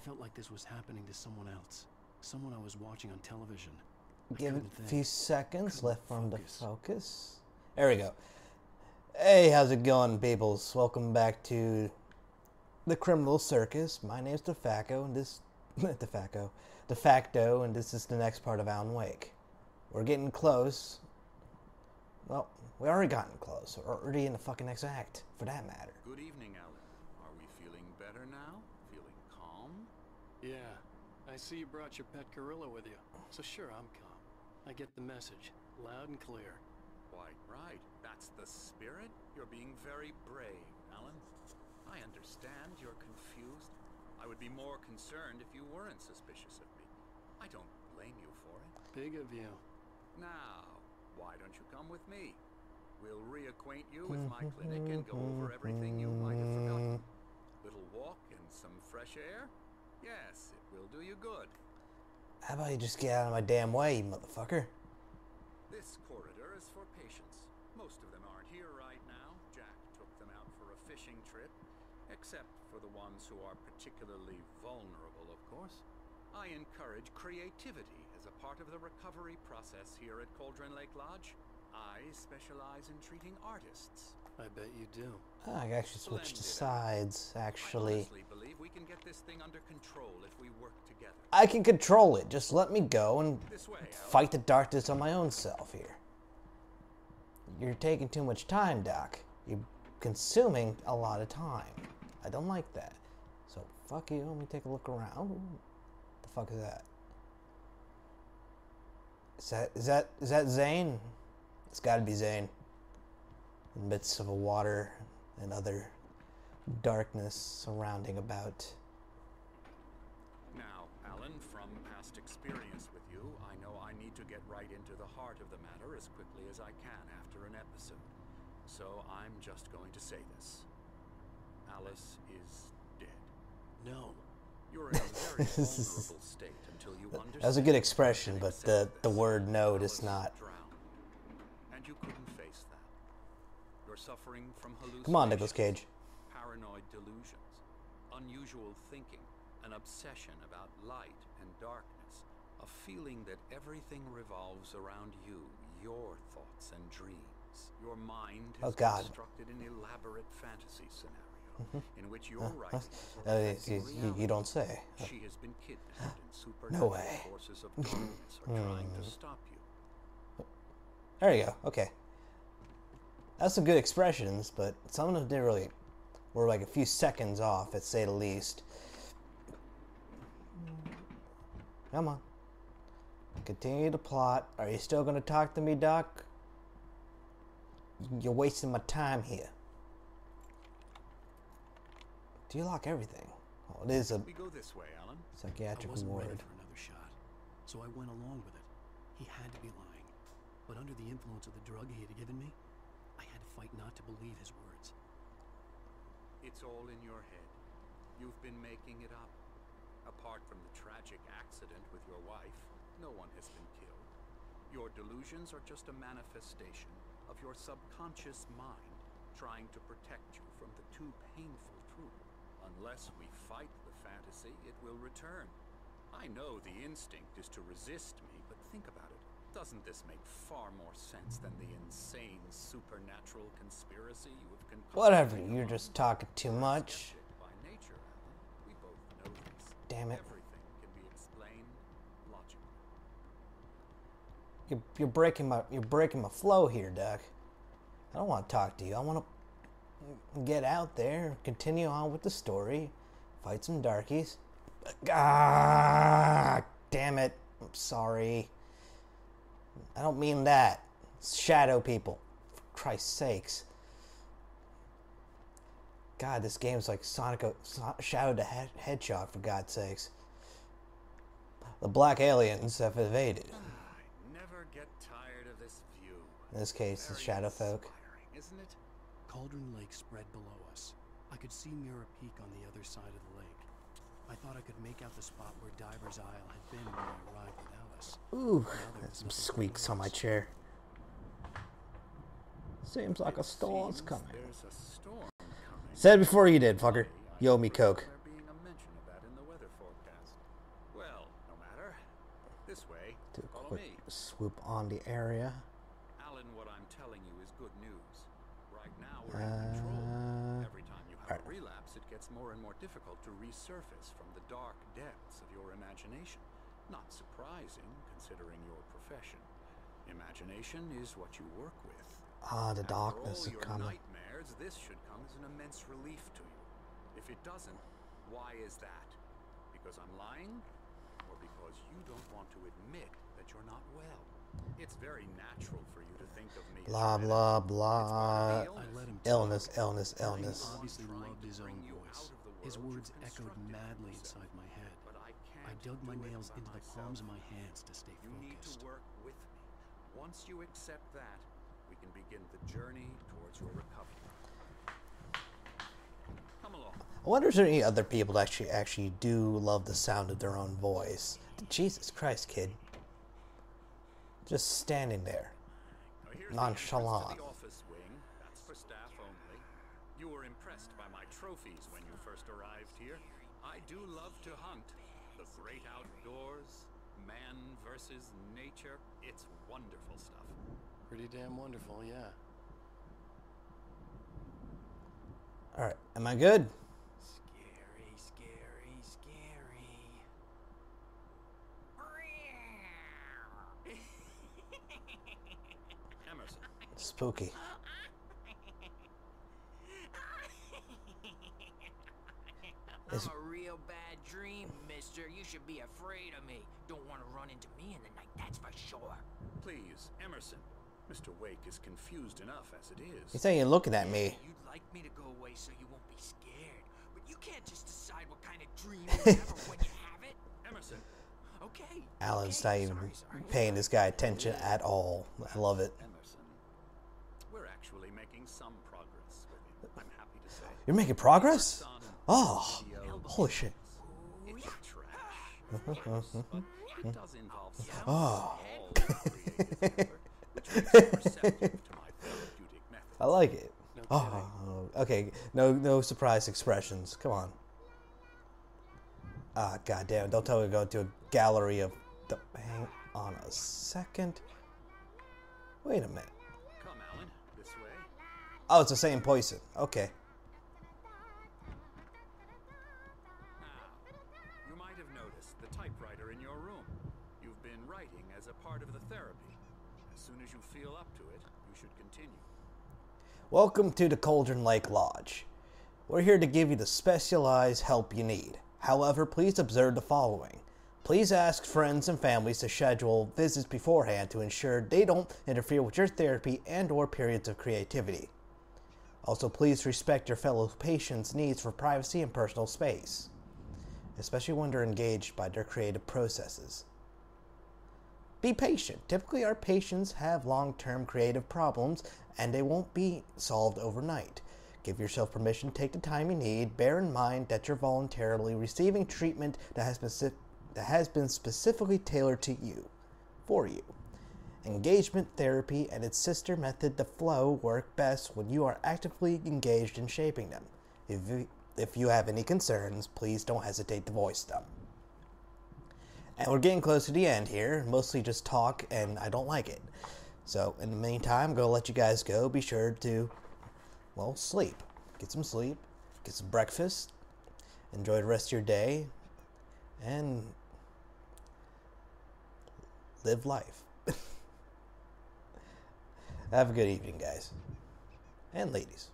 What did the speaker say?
felt like this was happening to someone else. Someone I was watching on television. Give it a few seconds left for him to focus. There we go. Hey, how's it going, peoples? Welcome back to the Criminal Circus. My name's DeFacto, and this... DeFacto, and this is the next part of Alan Wake. We're getting close. Well, we already gotten close. We're already in the fucking next act, for that matter. Good evening, Alan. Are we feeling better now? Feeling calm? Yeah, I see you brought your pet gorilla with you. So sure, I'm calm. I get the message, loud and clear. Quite right. That's the spirit. You're being very brave, Alan. I understand you're confused. I would be more concerned if you weren't suspicious of me. I don't blame you for it. Big of you. Now, why don't you come with me? We'll reacquaint you with my clinic and go over everything you might have forgotten. Little walk and some fresh air? Yes, it will do you good. How about you just get out of my damn way, you motherfucker? This corridor is for patients. Most of them aren't here right now. Jack took them out for a fishing trip. Except for the ones who are particularly vulnerable, of course. I encourage creativity as a part of the recovery process here at Cauldron Lake Lodge. I specialize in treating artists. I bet you do. I actually switched to sides, actually. I honestly believe we can get this thing under control if we work together. I can control it. Just let me go and This way, fight the darkness on my own self here. You're taking too much time, Doc. You're consuming a lot of time. I don't like that. So, fuck you. Let me take a look around. What the fuck is that? Is that Zane? It's gotta be Zane. In the midst of a water and other darkness surrounding about. Now, Alan, from past experience with you, I know I need to get right into the heart of the matter as quickly as I can after an episode. So I'm just going to say this. Alice is dead. No. You're in a very vulnerable state until you understand. That was a good expression, but the word no does not. And you couldn't face that. You're suffering from hallucinations. Come on, Nicolas Cage. Paranoid delusions, unusual thinking, an obsession about light and darkness, a feeling that everything revolves around you, your thoughts and dreams. Your mind has constructed an elaborate fantasy scenario in which you're you don't say. She has been kidnapped and supernatural forces of darkness are trying to stop you. There you go. Okay. That's some good expressions, but some of them didn't really were like a few seconds off, to say the least. Come on. Continue to plot. Are you still going to talk to me, Doc? You're wasting my time here. Do you lock everything? Oh, it is a... We go this way, Alan. Psychiatric I wasn't ward. ready for another shot, so I went along with it. He had to be lying. But under the influence of the drug he had given me, I had to fight not to believe his words. It's all in your head. You've been making it up. Apart from the tragic accident with your wife, no one has been killed. Your delusions are just a manifestation of your subconscious mind trying to protect you from the too painful truth. Unless we fight the fantasy, it will return. I know the instinct is to resist me, but think about it. Doesn't this make far more sense than the insane supernatural conspiracy you have concocted? Whatever, you're just talking too much. By nature, Alan, we both know this. Damn it. Everything can be explained logically. You're breaking my flow here, Doc. I don't want to talk to you. I want to get out there, continue on with the story, fight some darkies. Ah, damn it. I'm sorry. I don't mean that. It's shadow people. For Christ's sakes. God, this game's like Shadow the Hedgehog, for God's sakes. The black aliens have evaded. I never get tired of this view. In this case, the shadow folk. Isn't it? Cauldron Lake spread below us. I could see Mirror Peak on the other side of the lake. I thought I could make out the spot where Diver's Isle had been when I arrived with Alice. Ooh, that's some squeaks on my chair. Seems like a storm's coming. There's a storm coming. Said it before you did, fucker. You owe me coke. There being a mention of that in the weather forecast. Swoop on the area. Alan, what I'm telling you is good news. Right now, we're in control. Every time you have a relapse, it gets more and more difficult to resurface from the dark depths of your imagination. Not surprising, considering your profession. Imagination is what you work with. The darkness is your coming. nightmares, this should come as an immense relief to you. If it doesn't, why is that? Because I'm lying? Or because you don't want to admit that you're not well? It's very natural for you to think of me Blah, as a blah, medic. blah. It's part of the I let him Illness, talk. illness, He illness. obviously loved his own voice. His words echoed madly inside my head. But I I can't dug my do it nails by into the myself. palms of my hands to stay You need to focused. work with me. Once you accept that, we can begin the journey towards your recovery. Come along. I wonder if there are any other people that actually do love the sound of their own voice. Jesus Christ, kid. Just standing there. Now, here's Nonchalant. the entrance to the office wing. That's for staff only. You were impressed by my trophies when you first arrived here. I do love to hunt. The great outdoors, man versus nature. It's wonderful stuff. Pretty damn wonderful, yeah. Alright, am I good? Scary, scary, scary. Emerson, Spooky. I'm a real bad dream, mister. You should be afraid of me. Don't want to run into me in the night, that's for sure. please, Emerson. Mr. Wake is confused enough as it is. He's saying you're looking at me. You'd like me to go away so you won't be scared. But you can't just decide what kind of dream you have or when you have it. Emerson, Okay. Alan's okay, not even sorry. paying this guy attention at all. I love it. Emerson, we're actually making some progress with him, I'm happy to say. You're making progress? Son, Oh, video, holy shit. it's trash. Yes, but it does involve some Oh. small creative effort, which makes it receptive to my therapeutic methods. I like it. No Oh, okay. No surprise expressions. Come on. Ah, goddamn! Don't tell me to go to a gallery of. Hang on a second. Wait a minute. Come, Alan, this way. Oh, it's the same poison. Okay. Now, you might have noticed the typewriter in your room. You've been writing as a part of the therapy. As soon as you feel up to it, you should continue. Welcome to the Cauldron Lake Lodge. We're here to give you the specialized help you need. However, please observe the following. Please ask friends and families to schedule visits beforehand to ensure they don't interfere with your therapy and or periods of creativity. Also, please respect your fellow patients' needs for privacy and personal space, especially when they're engaged by their creative processes. Be patient. Typically, our patients have long-term creative problems and they won't be solved overnight. Give yourself permission to take the time you need. Bear in mind that you're voluntarily receiving treatment that has been specifically tailored to you, for you. Engagement therapy and its sister method, the flow, work best when you are actively engaged in shaping them. If you have any concerns, please don't hesitate to voice them. And we're getting close to the end here, mostly just talk, and I don't like it. So, in the meantime, I'm going to let you guys go. Be sure to, well, sleep. Get some sleep, get some breakfast, enjoy the rest of your day, and live life. Have a good evening, guys. And ladies.